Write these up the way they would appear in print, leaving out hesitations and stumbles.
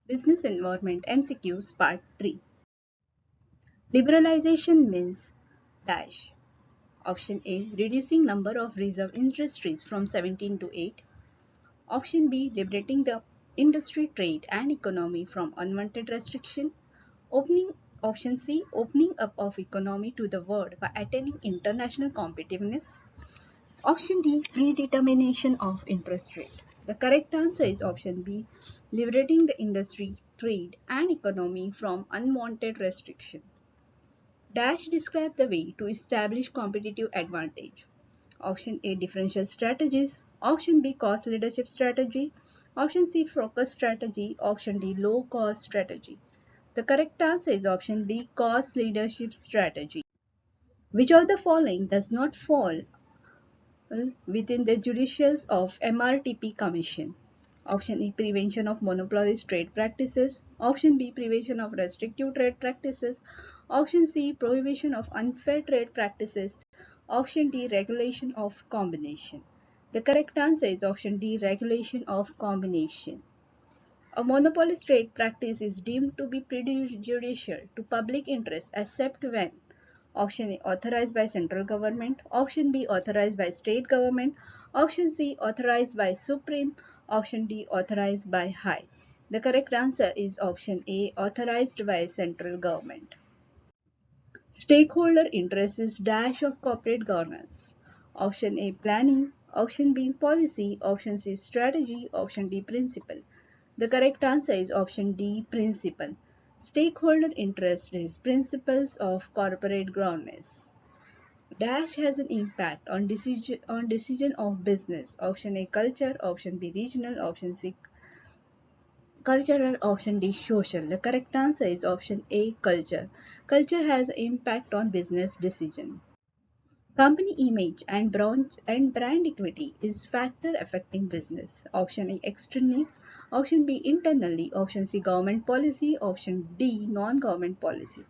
Business Environment MCQs Part 3. Liberalization means dash. Option A. Reducing number of reserve industries from 17 to 8. Option B. Liberating the industry, trade and economy from unwanted restriction. Opening Option C. Opening up of economy to the world by attaining international competitiveness. Option D. Predetermination of interest rate. The correct answer is option B. Liberating the industry, trade and economy from unwanted restriction. Dash describe the way to establish competitive advantage. Option A. Differential strategies. Option B. Cost leadership strategy. Option C. Focus strategy. Option D. Low cost strategy. The correct answer is option B. Cost leadership strategy. Which of the following does not fall within the judicials of MRTP Commission? Option E. Prevention of monopolist trade practices. Option B. Prevention of restrictive trade practices. Option C. Prohibition of unfair trade practices. Option D. Regulation of combination. The correct answer is option D. Regulation of combination. A monopolist trade practice is deemed to be prejudicial to public interest except when Option A. Authorized by central government. Option B. Authorized by state government. Option C. Authorized by Supreme. Option D. Authorized by High. The correct answer is option A. Authorized by central government. Stakeholder interest is dash of corporate governance. Option A. Planning. Option B. Policy. Option C. Strategy. Option D. Principle. The correct answer is option D. Principle. Stakeholder interest is principles of corporate governance. Dash has an impact on decision of business. Option A culture, option B regional, option C cultural, option D social. The correct answer is option A culture. Culture has an impact on business decision. Company image and brand equity is factor affecting business. Option A externally, option B internally, option C government policy, option D non-government policy.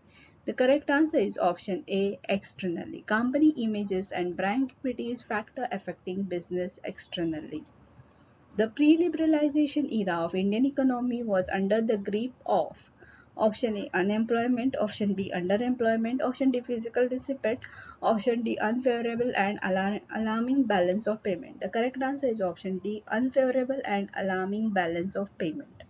The correct answer is option A externally. Company images and brand equity is factor affecting business externally. The pre-liberalization era of Indian economy was under the grip of option A unemployment, option B underemployment, option D physical deficit, option D unfavorable and alarming balance of payment. The correct answer is option D unfavorable and alarming balance of payment.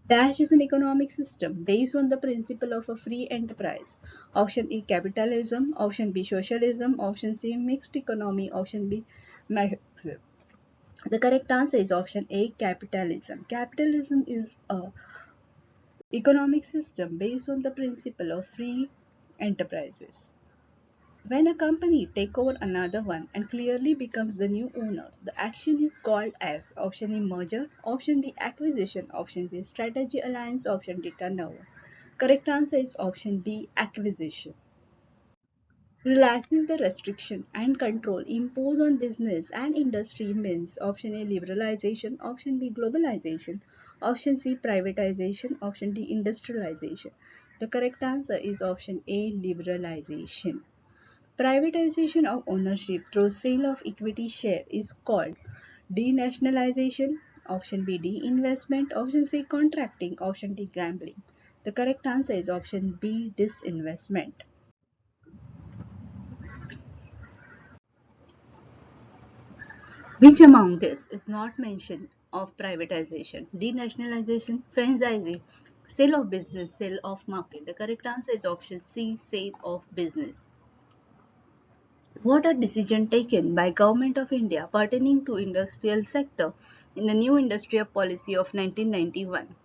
Dash is an economic system based on the principle of a free enterprise. Option A capitalism, option B socialism, option C mixed economy, option B Marxism. The correct answer is option A capitalism. Capitalism is a economic system based on the principle of free enterprises. When a company takes over another one and clearly becomes the new owner, the action is called as option A merger, option B acquisition, option C strategy alliance, option D turnover. Correct answer is option B acquisition. Relaxing the restriction and control imposed on business and industry means option A liberalization, option B globalization, option C privatization, option D industrialization. The correct answer is option A liberalization. Privatization of ownership through sale of equity share is called denationalization, option B de-investment, option C contracting, option D gambling. The correct answer is option B disinvestment. Which among this is not mentioned of privatization, denationalization, franchising, sale of business, sale of market? The correct answer is option C, sale of business. What are decisions taken by Government of India pertaining to industrial sector in the new industrial policy of 1991?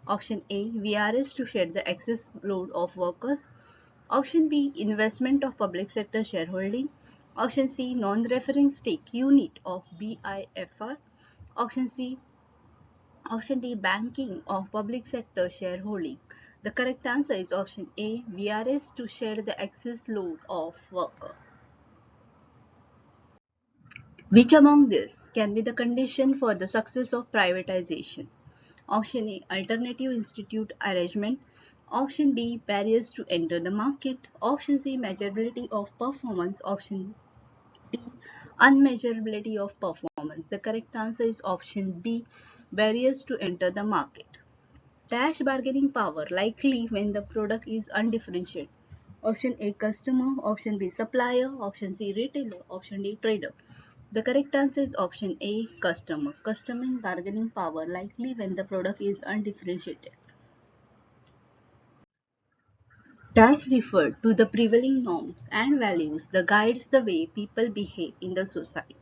Option A, VRS to shed the excess load of workers. Option B, investment of public sector shareholding. Option C, non-referring stake unit of BIFR. Option C, Option D, banking of public sector shareholding. The correct answer is option A, VRS to share the excess load of worker. Which among these can be the condition for the success of privatization? Option A, alternative institute arrangement. Option B, barriers to enter the market. Option C, measurability of performance. Option D, unmeasurability of performance. The correct answer is option B, barriers to enter the market. Dash bargaining power likely when the product is undifferentiated. Option A customer, option B supplier, option C retailer, option D trader. The correct answer is option A customer. Customer bargaining power likely when the product is undifferentiated. Dash refer to the prevailing norms and values that guides the way people behave in the society.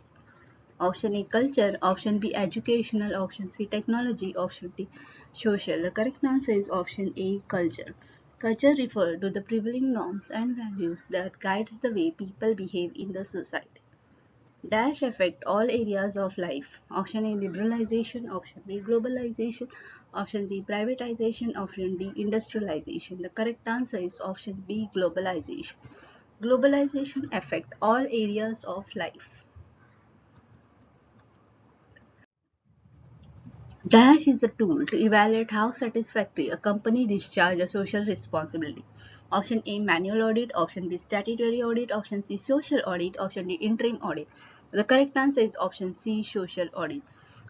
Option A culture, option B educational, option C technology, option D social. The correct answer is option A culture. Culture refers to the prevailing norms and values that guides the way people behave in the society. Dash affect all areas of life. Option A liberalization, option B globalization, option C privatization, option D industrialization. The correct answer is option B globalization. Globalization affect all areas of life. Dash is a tool to evaluate how satisfactory a company discharges a social responsibility. Option A manual audit, option B statutory audit, option C social audit, option D interim audit. The correct answer is option C social audit.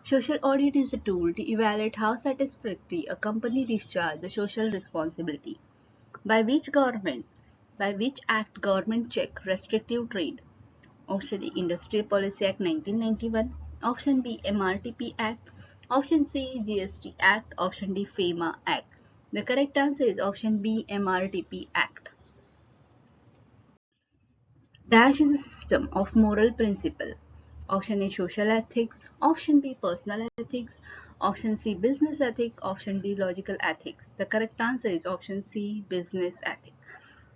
Social audit is a tool to evaluate how satisfactory a company discharges the social responsibility. By which government? By which act government check restrictive trade? Option A Industrial Policy Act 1991, option B MRTP Act, option C GST Act, option D FEMA Act. The correct answer is option B MRTP Act. Dash is a system of moral principle. Option A social ethics, option B personal ethics, option C business ethics, option D logical ethics. The correct answer is option C business ethics.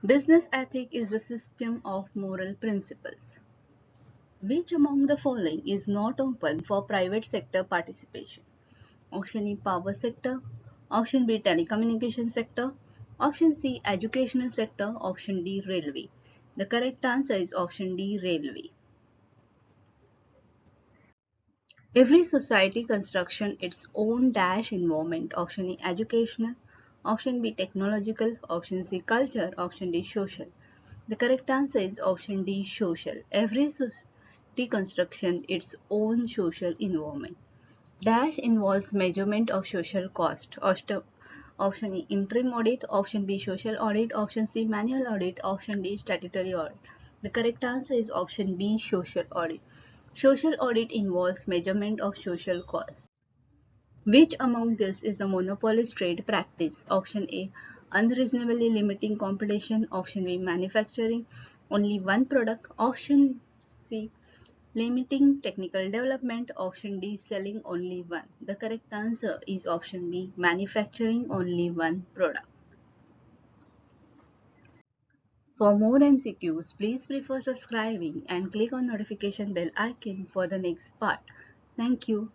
Business ethic is a system of moral principles. Which among the following is not open for private sector participation? Option E power sector, option B telecommunication sector, option C educational sector, option D railway. The correct answer is option D railway. Every society construction its own dash environment. Option E educational, option B technological, option C culture, option D social. The correct answer is option D social. Every society construction its own social environment. Dash involves measurement of social cost. Option E interim audit, option B social audit, option C manual audit, option D statutory audit. The correct answer is option B social audit. Social audit involves measurement of social cost. Which among this is a monopolist trade practice? Option A unreasonably limiting competition, option B manufacturing only one product, option C limiting technical development, option D selling only one. The correct answer is option B manufacturing only one product. For more MCQs, please prefer subscribing and click on notification bell icon for the next part. Thank you.